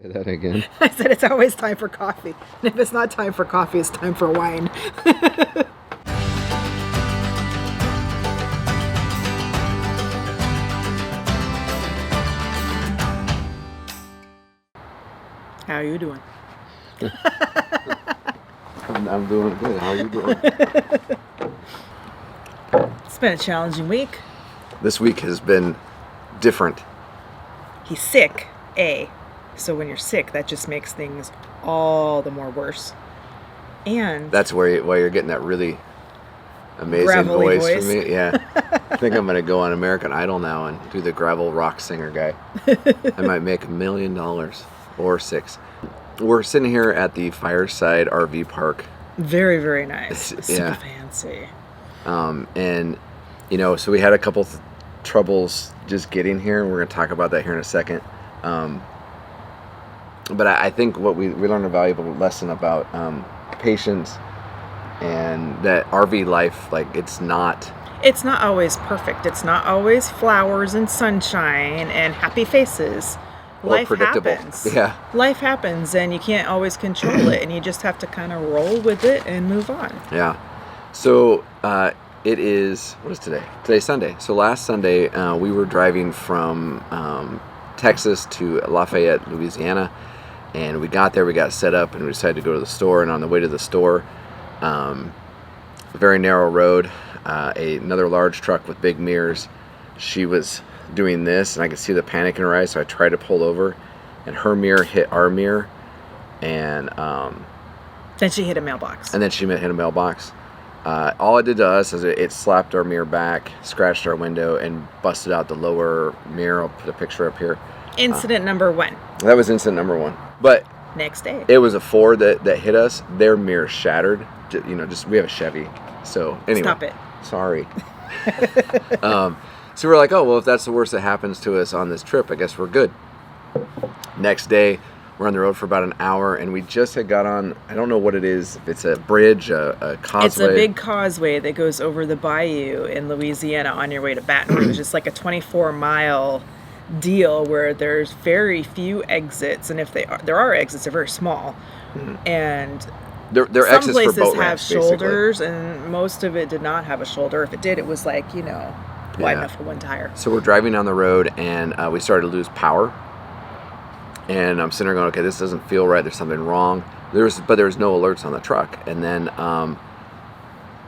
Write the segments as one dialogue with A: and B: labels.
A: Say that again.
B: I said it's always time for coffee. And if it's not time for coffee, it's time for wine. How are you doing?
A: I'm doing good. How are you doing?
B: It's been a challenging week.
A: This week has been different.
B: He's sick, So when you're sick, that just makes things all the more worse. And
A: that's why you're getting that really amazing
B: gravelly
A: voice from me. Yeah. I think I'm going to go on American Idol now and do the gravel rock singer guy. I might make $1 million or $6 million. We're sitting here at the Fireside RV Park.
B: Very, very nice. Super
A: Yeah.
B: fancy.
A: And, so we had a couple troubles just getting here. We're going to talk about that here in a second. But I think what we learned a valuable lesson about patience and that RV life, like it's not
B: always perfect. It's not always flowers and sunshine and happy faces. Life
A: predictable.
B: happens.
A: Yeah.
B: Life happens and you can't always control it, and you just have to kind of roll with it and move on.
A: Yeah. So it is, what is today? Today's Sunday. So last Sunday we were driving from Texas to Lafayette, Louisiana. And we got there, we got set up, and we decided to go to the store. And on the way to the store, a very narrow road, another large truck with big mirrors. She was doing this, and I could see the panic in her eyes, so I tried to pull over, and her mirror hit our mirror, and
B: then she hit a mailbox.
A: And then she hit a mailbox. All it did to us is it slapped our mirror back, scratched our window, and busted out the lower mirror. I'll put a picture up here.
B: Incident number 1.
A: That was incident number 1. But
B: next day,
A: it was a Ford that hit us. Their mirror shattered. We have a Chevy. So anyway.
B: Stop it.
A: Sorry. So we're like, oh, well, if that's the worst that happens to us on this trip, I guess we're good. Next day, we're on the road for about an hour, and we just had got on, I don't know what it is. If it's a bridge, a causeway.
B: It's a big causeway that goes over the bayou in Louisiana on your way to Baton Rouge. It's like a 24-mile deal where there's very few exits, and if there are exits, they're very small. Mm-hmm. And
A: they're
B: some
A: exits
B: places
A: for boat
B: have
A: ramps,
B: shoulders,
A: basically.
B: and most of it did not have a shoulder. If it did, it was like wide enough for one tire.
A: So we're driving down the road, and we started to lose power. And I'm sitting there going, okay, this doesn't feel right. There's something wrong. But there was no alerts on the truck. And then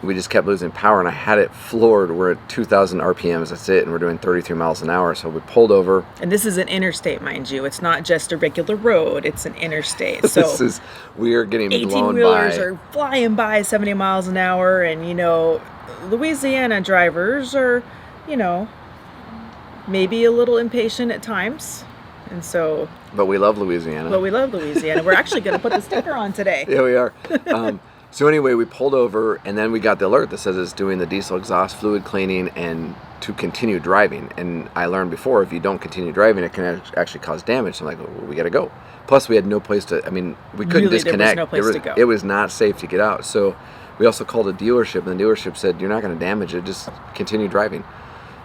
A: we just kept losing power, and I had it floored. We're at 2,000 RPMs. That's it. And we're doing 33 miles an hour. So we pulled over.
B: And this is an interstate, mind you. It's not just a regular road. It's an interstate. So
A: we are getting blown by.
B: 18-wheelers are flying by 70 miles an hour. And, Louisiana drivers are, maybe a little impatient at times. And so...
A: But we love Louisiana.
B: We're actually going to put the sticker on today.
A: Yeah, we are. So anyway, we pulled over, and then we got the alert that says it's doing the diesel exhaust fluid cleaning and to continue driving. And I learned before, if you don't continue driving, it can actually cause damage. So I'm like, well, we got to go. Plus, we had no place to, we couldn't disconnect.
B: There was no place to go.
A: It was not safe to get out. So we also called a dealership, and the dealership said, you're not going to damage it, just continue driving.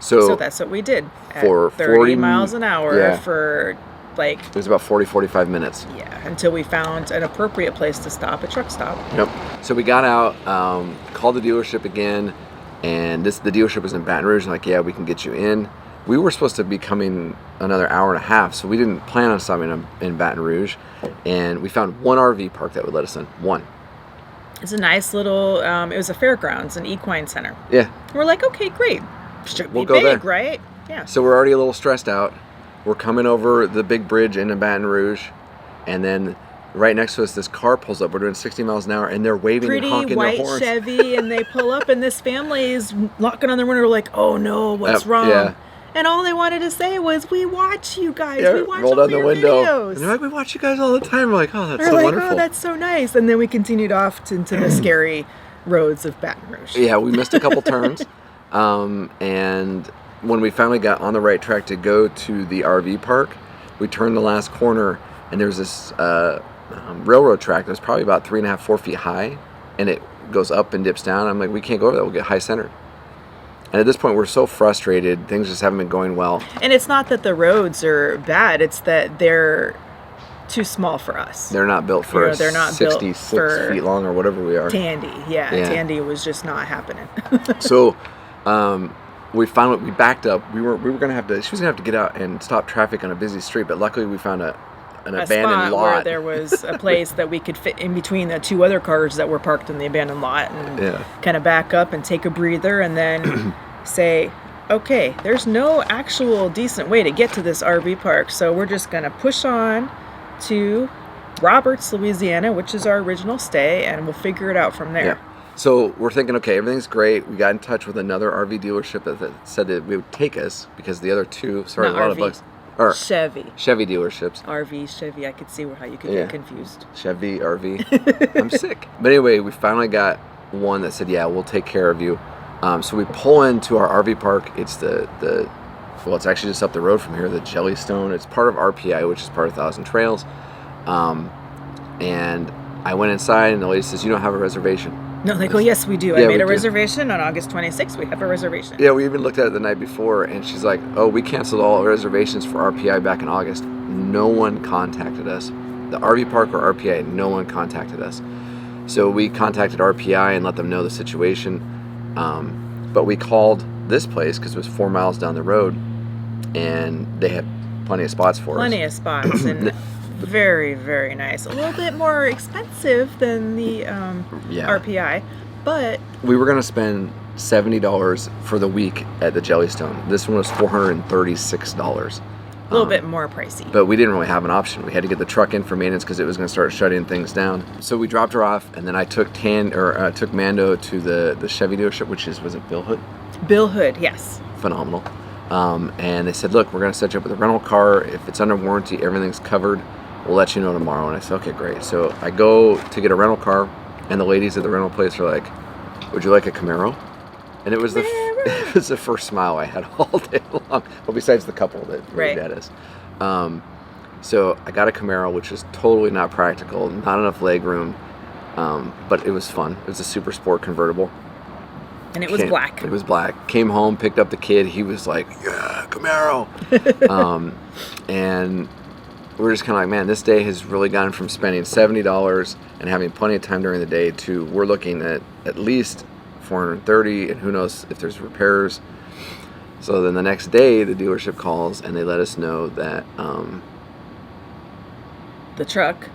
A: So
B: that's what we did.
A: For
B: 30 miles an hour
A: yeah.
B: For
A: it was about 45 minutes.
B: Yeah, until we found an appropriate place to stop, a truck stop.
A: Yep. So we got out, called the dealership again, and the dealership was in Baton Rouge. Like, yeah, we can get you in. We were supposed to be coming another hour and a half, so we didn't plan on stopping in Baton Rouge. And we found one RV park that would let us in. One.
B: It's a nice little, it was a fairgrounds, an equine center.
A: Yeah.
B: We're like, okay, great. Should
A: we'll
B: be
A: go
B: big,
A: there.
B: Right? Yeah.
A: So we're already a little stressed out. We're coming over the big bridge into Baton Rouge, and then right next to us, this car pulls up. We're doing 60 miles an hour, and they're waving and honking their horns.
B: Pretty white Chevy, and they pull up, and this family is knocking on their window like, oh no, what's wrong?
A: Yeah.
B: And all they wanted to say was, we watch you guys.
A: Yeah,
B: we watch
A: roll
B: all
A: down the
B: your
A: window.
B: videos.
A: And they're like, we watch you guys all the time. We're like, oh, that's
B: so
A: wonderful.
B: Oh, that's so nice. And then we continued off into the scary roads of Baton Rouge.
A: Yeah, we missed a couple turns. And when we finally got on the right track to go to the RV park, we turned the last corner, and there's this railroad track that's probably about 3.5, 4 feet high, and it goes up and dips down. I'm like, we can't go over that. We'll get high centered. And at this point, we're so frustrated. Things just haven't been going well.
B: And it's not that the roads are bad. It's that they're too small for us.
A: They're not built for
B: they're not built
A: 66
B: for
A: feet long or whatever we are.
B: Tandy, yeah. Tandy was just not happening.
A: So, we backed up. She was gonna have to get out and stop traffic on a busy street, but luckily we found an abandoned
B: spot
A: lot
B: where there was a place that we could fit in between the two other cars that were parked in the abandoned lot, and kind of back up and take a breather, and then say, okay, there's no actual decent way to get to this RV park, so we're just gonna push on to Roberts, Louisiana, which is our original stay, and we'll figure it out from there.
A: Yeah. So we're thinking, okay, everything's great. We got in touch with another RV dealership that said that it would take us because the other two,
B: Not
A: a lot
B: RV.
A: of bucks. Or
B: Chevy
A: dealerships.
B: RV, Chevy. I could see how you could get confused.
A: Chevy, RV. I'm sick. But anyway, we finally got one that said, yeah, we'll take care of you. So we pull into our RV park. It's it's actually just up the road from here, the Jellystone. It's part of RPI, which is part of Thousand Trails. And I went inside, and the lady says, you don't have a reservation.
B: No, they go, yes, we do.
A: Yeah,
B: I made
A: we
B: a
A: do.
B: reservation on August 26th. We have a reservation.
A: Yeah, we even looked at it the night before, and she's like, oh, we canceled all reservations for RPI back in August. No one contacted us. The RV park or RPI, no one contacted us. So we contacted RPI and let them know the situation. But we called this place because it was 4 miles down the road, and they had plenty of spots for us.
B: Plenty of spots, and very, very nice. A little bit more expensive than the RPI, but
A: we were going to spend $70 for the week at the Jellystone. This one was $436.
B: a little bit more pricey.
A: But we didn't really have an option. We had to get the truck in for maintenance because it was going to start shutting things down. So we dropped her off, and then I took took Mando to the Chevy dealership, was it Bill Hood?
B: Bill Hood, yes.
A: Phenomenal. And they said, look, we're going to set you up with a rental car. If it's under warranty, everything's covered. We'll let you know tomorrow. And I said, okay, great. So I go to get a rental car, and the ladies at the rental place are like, would you like a Camaro? And it was the first smile I had all day long. Well, besides the couple that
B: right.
A: at us. So I got a Camaro, which is totally not practical, not enough leg room, but it was fun. It was a super sport convertible.
B: And it was black.
A: It was black. Came home, picked up the kid. He was like, yeah, Camaro. And we were just kind of like, man, this day has really gone from spending $70 and having plenty of time during the day to we're looking at least $430, and who knows if there's repairs. So then the next day, the dealership calls and they let us know that
B: the truck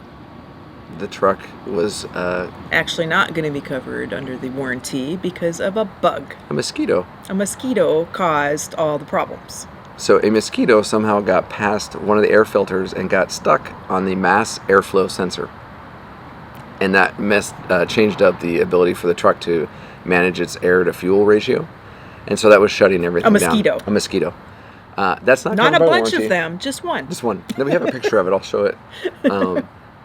A: was
B: actually not going to be covered under the warranty because of a bug.
A: a mosquito.
B: A mosquito caused all the problems.
A: So a mosquito somehow got past one of the air filters and got stuck on the mass airflow sensor. And that changed up the ability for the truck to manage its air to fuel ratio. And so that was shutting everything down. A mosquito. That's not
B: a
A: covered by
B: bunch
A: warranty.
B: of them, just one.
A: Just one. Then we have a picture of it. I'll show it.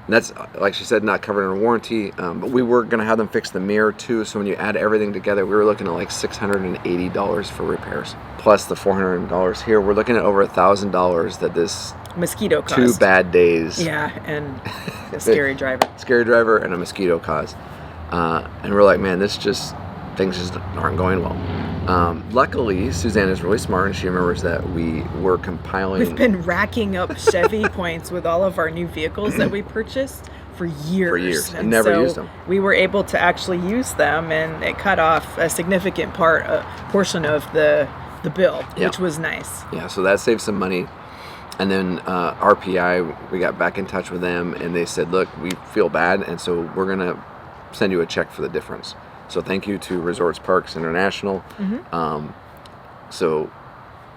A: That's, like she said, not covered under warranty. But we were going to have them fix the mirror too. So when you add everything together, we were looking at like $680 for repairs. Plus the $400 here. We're looking at over $1,000 that this
B: mosquito caused.
A: 2 bad days.
B: Yeah, and a scary driver.
A: Scary driver and a mosquito caused. And we're like, man, things just aren't going well. Luckily, Suzanne is really smart, and she remembers that we were compiling.
B: We've been racking up Chevy points with all of our new vehicles that we purchased for years.
A: And never used them.
B: We were able to actually use them, and it cut off a significant portion of the bill, which was nice.
A: Yeah, so that saved some money. And then RPI, we got back in touch with them, and they said, look, we feel bad, and so we're going to send you a check for the difference. So thank you to Resorts Parks International. Mm-hmm. So,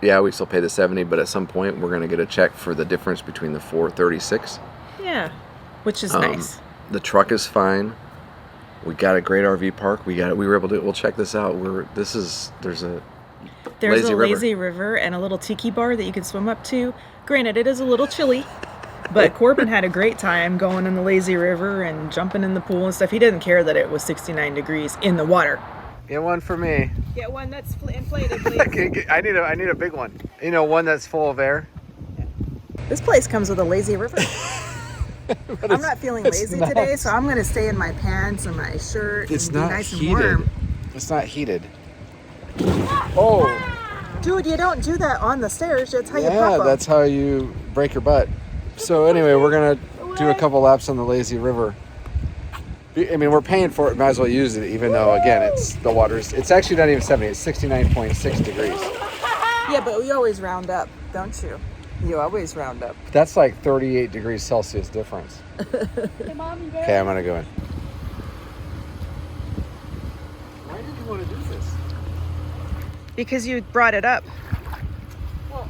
A: yeah, we still pay the $70, but at some point we're going to get a check for the difference between the $436.
B: Yeah, which is nice.
A: The truck is fine. We got a great RV park. We were able to. We'll check this out. There's a lazy
B: river and a little tiki bar that you can swim up to. Granted, it is a little chilly. But Corbin had a great time going in the lazy river and jumping in the pool and stuff. He didn't care that it was 69 degrees in the water.
A: Get one for me.
B: Get one that's inflated, please.
A: I need a big one. One that's full of air.
B: This place comes with a lazy river. I'm not feeling lazy today, so I'm going to stay in my pants and my shirt and be nice and warm.
A: It's not heated. Oh.
B: Dude, you don't do that on the stairs. That's how you pop
A: Yeah,
B: them.
A: that's how you break your butt. So anyway, we're gonna do a couple laps on the lazy river. I mean, we're paying for it. Might as well use it, even though, again, it's actually not even 70. It's 69.6 degrees.
B: Yeah, but we always round up, don't you? You always round up.
A: That's like 38 degrees Celsius difference. Okay, I'm going to go in. Why did you want to do this?
B: Because you brought it up.
A: Well,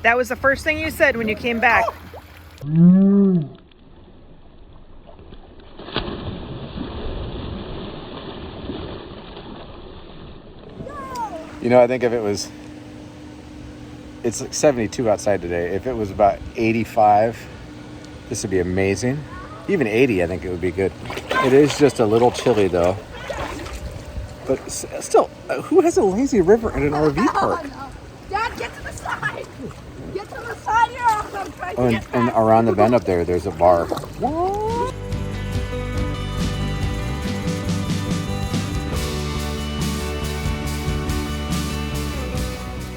B: that was the first thing you said when you came back.
A: You know, I think if it was, it's like 72 outside today. If it was about 85, this would be amazing. Even 80, I think it would be good. It is just a little chilly though. But still, who has a lazy river in an RV park?
C: Dad, get to the side! Get to the side here! I'm trying to get
A: And
C: back.
A: around the bend up there, there's a bar.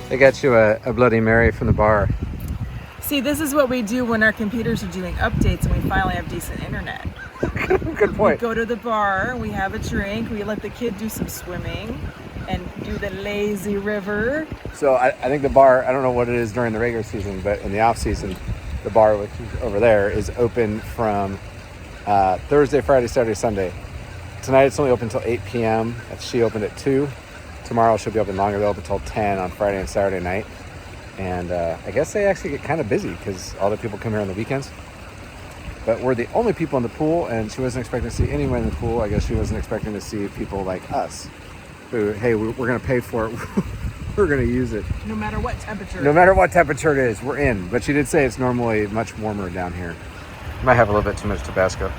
A: They got you a Bloody Mary from the bar.
B: See, this is what we do when our computers are doing updates and we finally have decent internet.
A: Good point.
B: We go to the bar, we have a drink, we let the kid do some swimming and do the lazy river.
A: So I think the bar, I don't know what it is during the regular season, but in the off season, the bar, which is over there, is open from Thursday, Friday, Saturday, Sunday. Tonight it's only open until 8 p.m. She opened at 2. Tomorrow she'll be open longer. They'll open until 10 on Friday and Saturday night. And I guess they actually get kind of busy because all the people come here on the weekends. But we're the only people in the pool, and she wasn't expecting to see anyone in the pool. I guess she wasn't expecting to see people like us who, hey, we're going to pay for it. We're going to use it.
B: No matter what temperature.
A: No matter what temperature it is, we're in. But she did say it's normally much warmer down here. Might have a little bit too much Tabasco.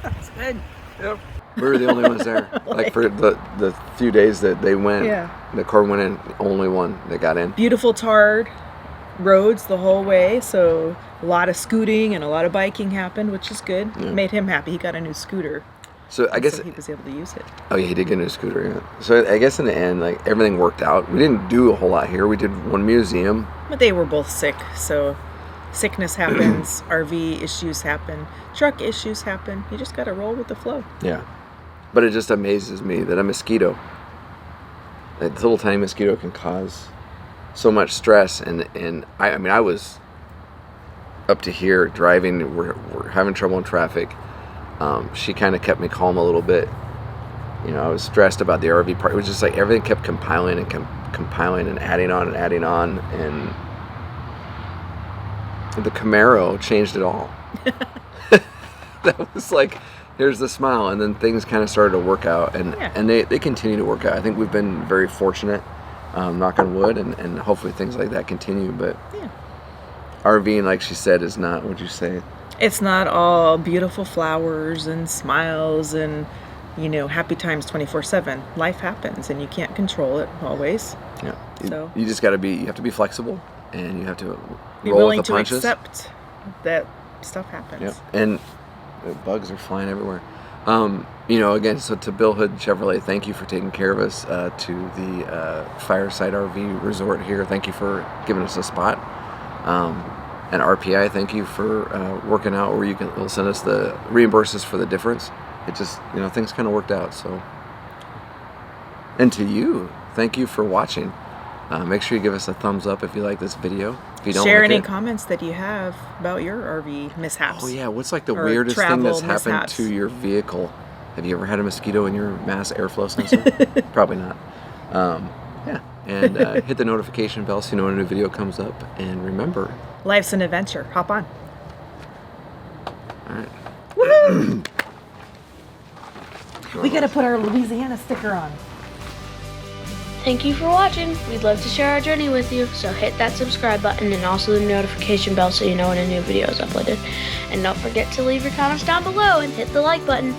B: It's good.
A: Yep. We were the only ones there. Like for the few days that they went,
B: Yeah.
A: the car went in, the only one that got in.
B: Beautiful tarred roads the whole way, so a lot of scooting and a lot of biking happened, which is good.
A: Yeah.
B: Made him happy. He got a new scooter.
A: So I guess
B: so he was able to use it.
A: Oh, yeah, he did get a new scooter. Yeah. So I guess in the end, like everything worked out. We didn't do a whole lot here. We did one museum.
B: But they were both sick, so sickness happens, RV issues happen, truck issues happen. You just got to roll with the flow.
A: Yeah. But it just amazes me that a mosquito, that little tiny mosquito, can cause so much stress. And I was up to here driving. We're having trouble in traffic. She kind of kept me calm a little bit. You know, I was stressed about the RV park. It was just like everything kept compiling and compiling and adding on and adding on. And the Camaro changed it all. That was like, here's the smile, and then things kind of started to work out, and they continue to work out. I think we've been very fortunate, knock on wood, and hopefully things like that continue. But
B: Yeah.
A: RVing, like she said, is not, what'd you say?
B: It's not all beautiful flowers and smiles and, you know, happy times 24/7. Life happens, and you can't control it always.
A: Yeah.
B: So
A: You just got to be, you have to be flexible, and you have to
B: Be
A: roll
B: willing
A: with the
B: to
A: punches.
B: accept that stuff happens.
A: Yep. And the bugs are flying everywhere. You know, again, so to Bill Hood Chevrolet, thank you for taking care of us. To the Fireside RV Resort here, thank you for giving us a spot. And RPI, thank you for working out where you'll send us reimburse us for the difference. It just, you know, things kind of worked out. So, and to you, thank you for watching. Make sure you give us a thumbs up if you like this video. If you don't
B: Share
A: like
B: any
A: it,
B: comments that you have about your RV mishaps.
A: oh yeah, what's like the
B: Or
A: weirdest thing
B: travel
A: that's happened
B: mishaps.
A: to your vehicle? Have you ever had a mosquito in your mass airflow sensor? Probably not. Yeah, and hit the notification bell so you know when a new video comes up. And remember,
B: Life's an adventure. Hop on.
A: all right.
B: Woohoo! We gotta put our Louisiana sticker on.
C: Thank you for watching. We'd love to share our journey with you, so hit that subscribe button and also the notification bell so you know when a new video is uploaded. And don't forget to leave your comments down below and hit the like button.